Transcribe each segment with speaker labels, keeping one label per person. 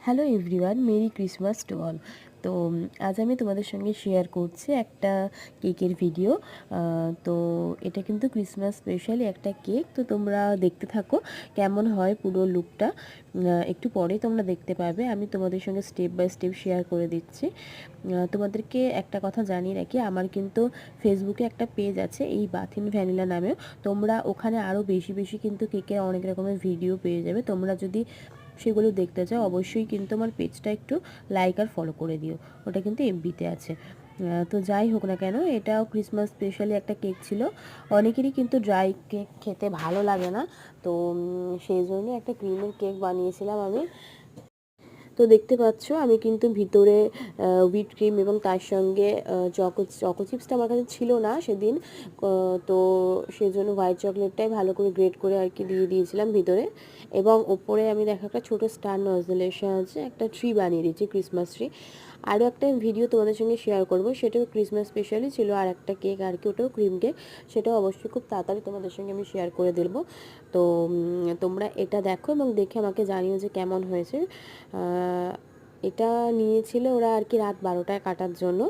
Speaker 1: Hello everyone, merry Christmas to all. তো আজ আমি তোমাদের সঙ্গে শেয়ার করছি একটা কেকের ভিডিও। তো এটা কিন্তু ক্রিসমাস স্পেশালি একটা কেক। তো তোমরা দেখতে থাকো কেমন হয় পুরো লুকটা। একটু পরে তোমরা দেখতে পাবে, আমি তোমাদের সঙ্গে স্টেপ বাই স্টেপ শেয়ার করে দিচ্ছি। তোমাদেরকে একটা কথা জানিয়ে রাখি, আমার কিন্তু ফেসবুকে একটা পেজ আছে এই বাথিন ভ্যানিলা নামেও। তোমরা ওখানে আরও বেশি বেশি কিন্তু কেকের অনেক রকমের ভিডিও পেয়ে যাবে। তোমরা যদি সেগুলো দেখতে চাও অবশ্যই কিন্তু আমার পেজটা একটু লাইক আর ফলো করে দিও, ওটা কিন্তু এফবিতে আছে। তো যাই হোক না কেন, এটাও ক্রিসমাস স্পেশালি একটা কেক ছিল। অনেকেরই কিন্তু ড্রাই কেক খেতে ভালো লাগে না, তো সেই জন্যই একটা ক্রিমের কেক বানিয়েছিলাম আমি। তো দেখতে পাচ্ছ আমি কিন্তু ভিতরে হুইট ক্রিম এবং তার সঙ্গে চকো চিপসটা আমার কাছে ছিল না সেদিন, তো সেজন্য হোয়াইট চকলেটটাই ভালো করে গ্রেট করে আর কি দিয়ে দিয়েছিলাম ভিতরে। এবং ওপরে আমি দেখা একটা ছোটো স্টার নজলের সাহায্যে একটা ট্রি বানিয়ে দিয়েছি, ক্রিসমাস ট্রি। আরও একটা ভিডিও তোমাদের সঙ্গে শেয়ার করব, সেটাও ক্রিসমাস স্পেশালি ছিল। আর একটা কেক আর কি, ওটাও ক্রিম কেক, সেটাও অবশ্যই খুব তাড়াতাড়ি তোমাদের সঙ্গে আমি শেয়ার করে দেবো। তো তোমরা এটা দেখো এবং দেখে আমাকে জানিও যে কেমন হয়েছে। এটা নিয়েছিল ওরা আর কি রাত 12টায় কাটার জন্য।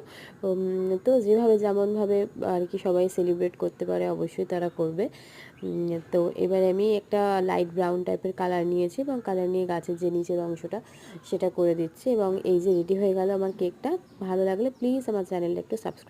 Speaker 1: তো যেভাবে যেমনভাবে আর কি সবাই সেলিব্রেট করতে পারে অবশ্যই তারা করবে। তো এবার আমি একটা লাইট ব্রাউন টাইপের কালার নিয়েছি এবং কালার নিয়ে গাছের যে নিচের অংশটা সেটা করে দিচ্ছি। এবং এই যে রেডি হয়ে গেল আমার কেকটা। ভালো লাগলে প্লিজ আমার চ্যানেলটা একটু সাবস্ক্রাইব